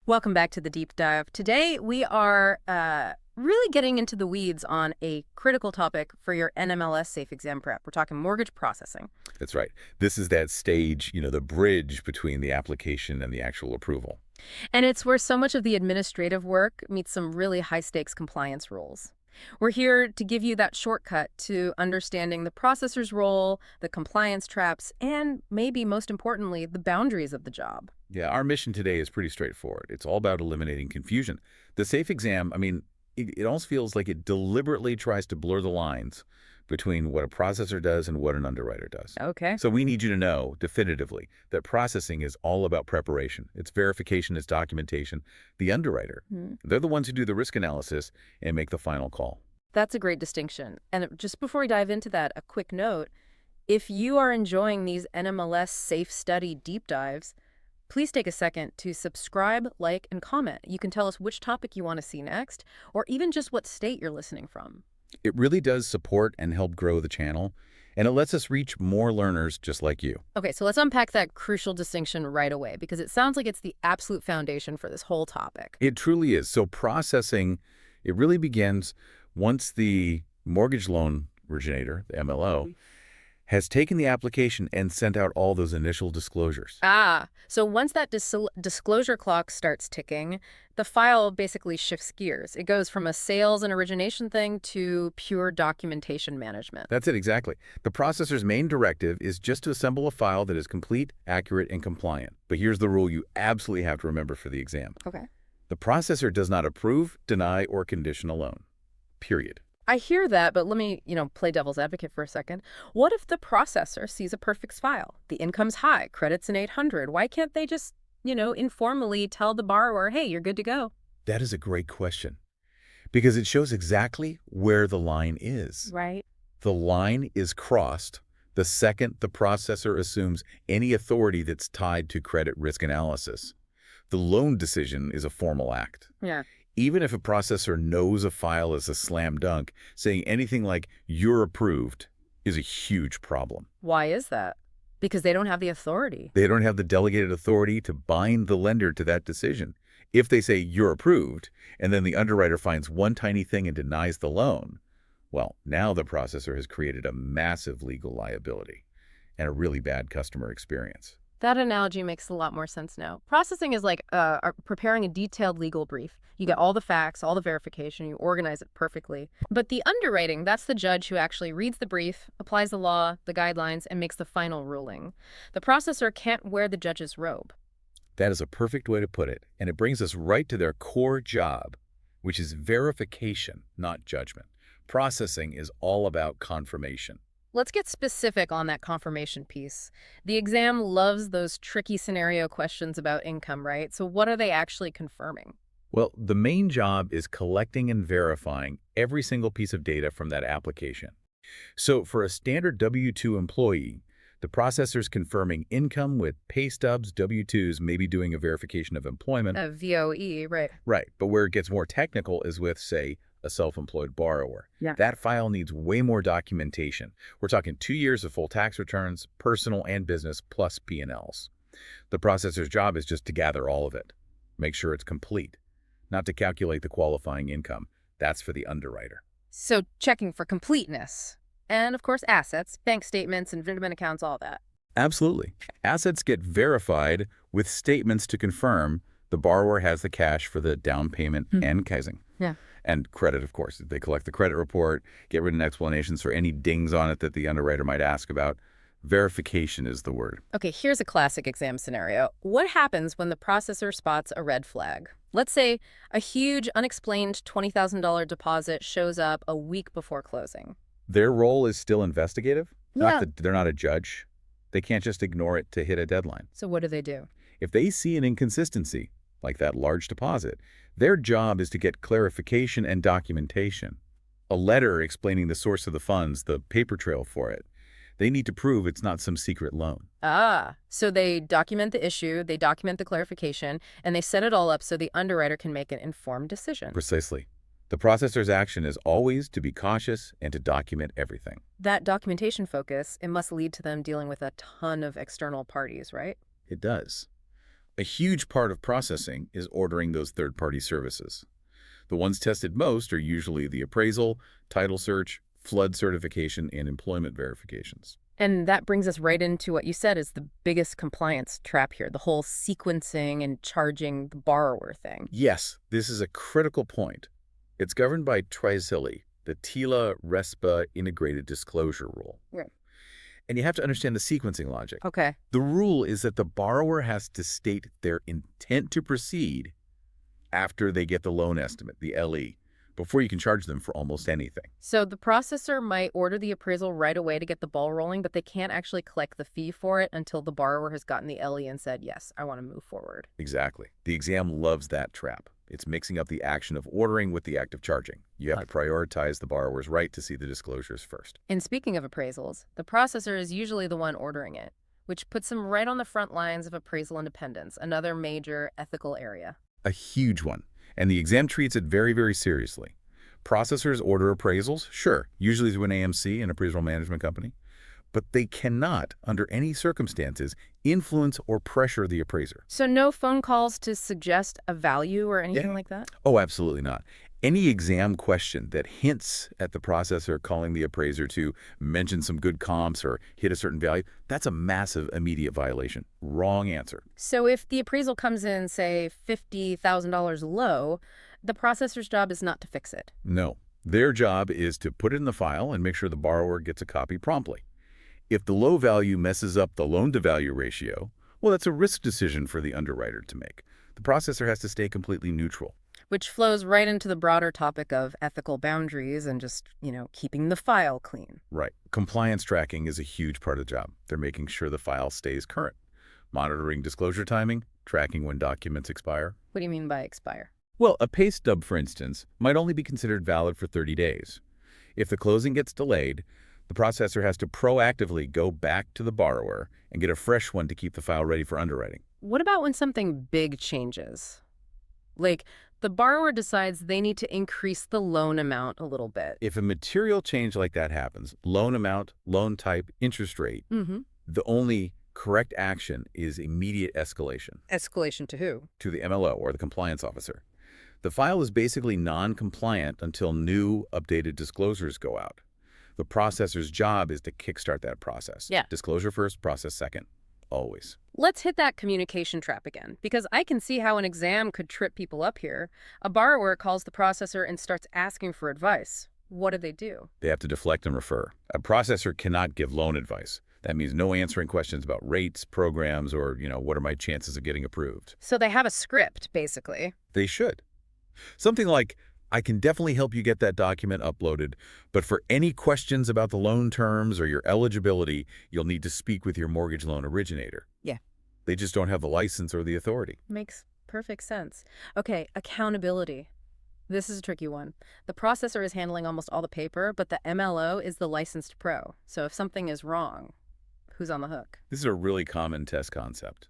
Welcome back to the deep dive. Today we are really getting into the weeds on a critical topic for your NMLS SAFE Exam prep. We're talking mortgage processing. That's right. This is that stage, the bridge between the application and the actual approval. And it's where so much of the administrative work meets some really high-stakes compliance rules. We're here to give you that shortcut to understanding the processor's role, the compliance traps, and maybe most importantly, the boundaries of the job. Yeah, our mission today is pretty straightforward. It's all about eliminating confusion. The SAFE exam, it almost feels like it deliberately tries to blur the lines between what a processor does and what an underwriter does. Okay. So we need you to know definitively that processing is all about preparation. It's verification, it's documentation. The underwriter, they're the ones who do the risk analysis and make the final call. That's a great distinction. And just before we dive into that, a quick note. If you are enjoying these NMLS Safe Study deep dives, please take a second to subscribe, like, and comment. You can tell us which topic you want to see next, or even just what state you're listening from. It really does support and help grow the channel, and it lets us reach more learners just like you. Okay, so let's unpack that crucial distinction right away, because it sounds like it's the absolute foundation for this whole topic. It truly is. So processing, it really begins once the mortgage loan originator, the MLO, has taken the application and sent out all those initial disclosures. So once that disclosure clock starts ticking, the file basically shifts gears. It goes from a sales and origination thing to pure documentation management. That's it, exactly. The processor's main directive is just to assemble a file that is complete, accurate, and compliant. But here's the rule you absolutely have to remember for the exam. Okay. The processor does not approve, deny, or condition a loan. Period. I hear that, but let me, play devil's advocate for a second. What if the processor sees a perfect file? The income's high, credit's an 800. Why can't they just, informally tell the borrower, hey, you're good to go? That is a great question because it shows exactly where the line is. Right. The line is crossed the second the processor assumes any authority that's tied to credit risk analysis. The loan decision is a formal act. Yeah. Even if a processor knows a file is a slam dunk, saying anything like, you're approved, is a huge problem. Why is that? Because they don't have the authority. They don't have the delegated authority to bind the lender to that decision. If they say, you're approved, and then the underwriter finds one tiny thing and denies the loan, well, now the processor has created a massive legal liability and a really bad customer experience. That analogy makes a lot more sense now. Processing is like preparing a detailed legal brief. You get all the facts, all the verification, you organize it perfectly. But the underwriting, that's the judge who actually reads the brief, applies the law, the guidelines, and makes the final ruling. The processor can't wear the judge's robe. That is a perfect way to put it, and it brings us right to their core job, which is verification, not judgment. Processing is all about confirmation. Let's get specific on that confirmation piece. The exam loves those tricky scenario questions about income, right? So what are they actually confirming? Well, the main job is collecting and verifying every single piece of data from that application. So for a standard W-2 employee, the processor's confirming income with pay stubs, W-2s, maybe doing a verification of employment. A VOE, right. Right, but where it gets more technical is with, say, a self-employed borrower. Yeah. That file needs way more documentation. We're talking 2 years of full tax returns, personal and business, plus P&Ls. The processor's job is just to gather all of it, make sure it's complete, not to calculate the qualifying income. That's for the underwriter. So checking for completeness. And, of course, assets, bank statements, investment accounts, all that. Absolutely. Assets get verified with statements to confirm the borrower has the cash for the down payment and casing. Yeah. And credit, of course. They collect the credit report, get written explanations for any dings on it that the underwriter might ask about. Verification is the word. Okay, here's a classic exam scenario. What happens when the processor spots a red flag? Let's say a huge, unexplained $20,000 deposit shows up a week before closing. Their role is still investigative. Yeah. They're not a judge. They can't just ignore it to hit a deadline. So what do? If they see an inconsistency, like that large deposit, their job is to get clarification and documentation. A letter explaining the source of the funds, the paper trail for it. They need to prove it's not some secret loan. So they document the issue, they document the clarification, and they set it all up so the underwriter can make an informed decision. Precisely. The processor's action is always to be cautious and to document everything. That documentation focus, it must lead to them dealing with a ton of external parties, right? It does. A huge part of processing is ordering those third-party services. The ones tested most are usually the appraisal, title search, flood certification, and employment verifications. And that brings us right into what you said is the biggest compliance trap here, the whole sequencing and charging the borrower thing. Yes, this is a critical point. It's governed by TRISILI, the TILA-RESPA Integrated Disclosure Rule. Right. And you have to understand the sequencing logic. Okay. The rule is that the borrower has to state their intent to proceed after they get the loan estimate, the LE, before you can charge them for almost anything. So the processor might order the appraisal right away to get the ball rolling, but they can't actually collect the fee for it until the borrower has gotten the LE and said, yes, I want to move forward. Exactly. The exam loves that trap. It's mixing up the action of ordering with the act of charging. You have to prioritize the borrower's right to see the disclosures first. And speaking of appraisals, the processor is usually the one ordering it, which puts them right on the front lines of appraisal independence, another major ethical area. A huge one. And the exam treats it very, very seriously. Processors order appraisals, sure, usually through an AMC, an appraisal management company, but they cannot, under any circumstances, influence or pressure the appraiser. So no phone calls to suggest a value or anything like that? Oh, absolutely not. Any exam question that hints at the processor calling the appraiser to mention some good comps or hit a certain value, that's a massive immediate violation. Wrong answer. So if the appraisal comes in, say, $50,000 low, the processor's job is not to fix it. No. Their job is to put it in the file and make sure the borrower gets a copy promptly. If the low value messes up the loan-to-value ratio, well, that's a risk decision for the underwriter to make. The processor has to stay completely neutral. Which flows right into the broader topic of ethical boundaries and just, keeping the file clean. Right. Compliance tracking is a huge part of the job. They're making sure the file stays current. Monitoring disclosure timing, tracking when documents expire. What do you mean by expire? Well, a pay stub, for instance, might only be considered valid for 30 days. If the closing gets delayed, the processor has to proactively go back to the borrower and get a fresh one to keep the file ready for underwriting. What about when something big changes? Like, the borrower decides they need to increase the loan amount a little bit. If a material change like that happens, loan amount, loan type, interest rate, the only correct action is immediate escalation. Escalation to who? To the MLO, or the compliance officer. The file is basically non-compliant until new, updated disclosures go out. The processor's job is to kickstart that process. Yeah. Disclosure first, process second. Always. Let's hit that communication trap again, because I can see how an exam could trip people up here. A borrower calls the processor and starts asking for advice. What do? They have to deflect and refer. A processor cannot give loan advice. That means no answering questions about rates, programs, or, what are my chances of getting approved? So they have a script, basically. They should. Something like, I can definitely help you get that document uploaded, but for any questions about the loan terms or your eligibility, you'll need to speak with your mortgage loan originator. Yeah. They just don't have the license or the authority. Makes perfect sense. Okay, accountability. This is a tricky one. The processor is handling almost all the paper, but the MLO is the licensed pro. So if something is wrong, who's on the hook? This is a really common test concept.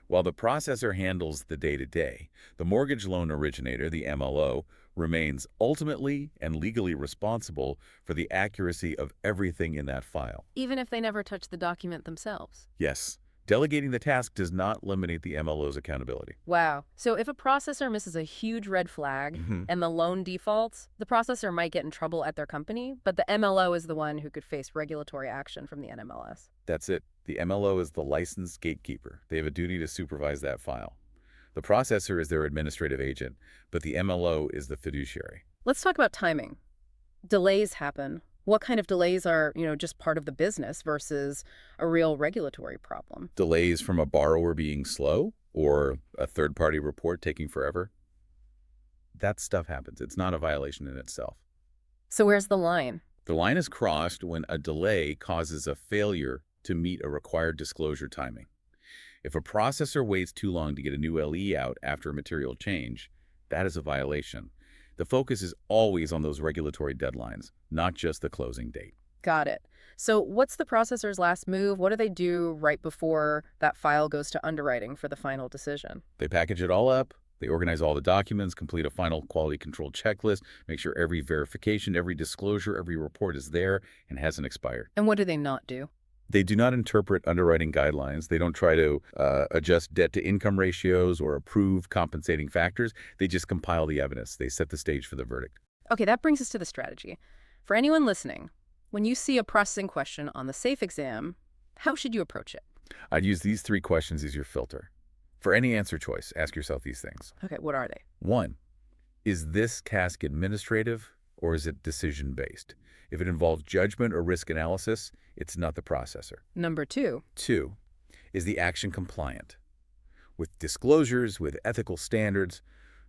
While the processor handles the day-to-day, the mortgage loan originator, the MLO, remains ultimately and legally responsible for the accuracy of everything in that file. Even if they never touch the document themselves. Yes, delegating the task does not eliminate the MLO's accountability. Wow. So if a processor misses a huge red flag and the loan defaults, the processor might get in trouble at their company, but the MLO is the one who could face regulatory action from the NMLS. That's it. The MLO is the licensed gatekeeper. They have a duty to supervise that file. The processor is their administrative agent, but the MLO is the fiduciary. Let's talk about timing. Delays happen. What kind of delays are, just part of the business versus a real regulatory problem? Delays from a borrower being slow or a third-party report taking forever? That stuff happens. It's not a violation in itself. So where's the line? The line is crossed when a delay causes a failure to meet a required disclosure timing. If a processor waits too long to get a new LE out after a material change, that is a violation. The focus is always on those regulatory deadlines, not just the closing date. Got it. So what's the processor's last move? What do they do right before that file goes to underwriting for the final decision? They package it all up. They organize all the documents, complete a final quality control checklist, make sure every verification, every disclosure, every report is there and hasn't expired. And what do they not do? They do not interpret underwriting guidelines. They don't try to adjust debt-to-income ratios or approve compensating factors. They just compile the evidence. They set the stage for the verdict. Okay, that brings us to the strategy. For anyone listening, when you see a processing question on the SAFE exam, how should you approach it? I'd use these 3 questions as your filter. For any answer choice, ask yourself these things. Okay, what are they? 1, is this task administrative or is it decision-based? If it involves judgment or risk analysis, it's not the processor. Number 2. 2, is the action compliant? With disclosures, with ethical standards,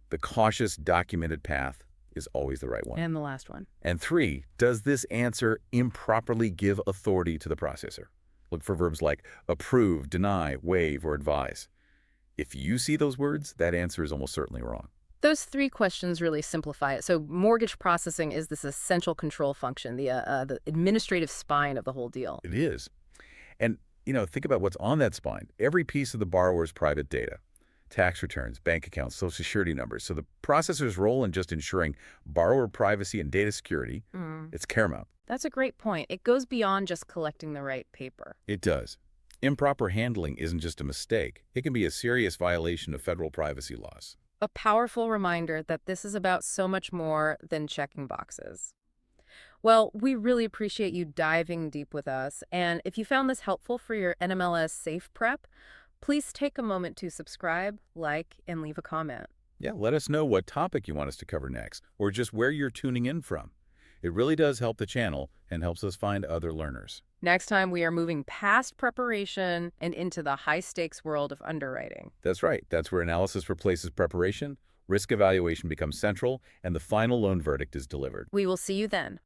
the cautious, documented path is always the right one. And the last one. And 3, does this answer improperly give authority to the processor? Look for verbs like approve, deny, waive, or advise. If you see those words, that answer is almost certainly wrong. Those 3 questions really simplify it. So mortgage processing is this essential control function, the administrative spine of the whole deal. It is. And, think about what's on that spine. Every piece of the borrower's private data. Tax returns, bank accounts, social security numbers. So the processor's role in just ensuring borrower privacy and data security, it's paramount. That's a great point. It goes beyond just collecting the right paper. It does. Improper handling isn't just a mistake. It can be a serious violation of federal privacy laws. A powerful reminder that this is about so much more than checking boxes. Well, we really appreciate you diving deep with us. And if you found this helpful for your NMLS SAFE prep, please take a moment to subscribe, like, and leave a comment. Yeah, let us know what topic you want us to cover next, or just where you're tuning in from. It really does help the channel and helps us find other learners. Next time, we are moving past preparation and into the high-stakes world of underwriting. That's right. That's where analysis replaces preparation, risk evaluation becomes central, and the final loan verdict is delivered. We will see you then.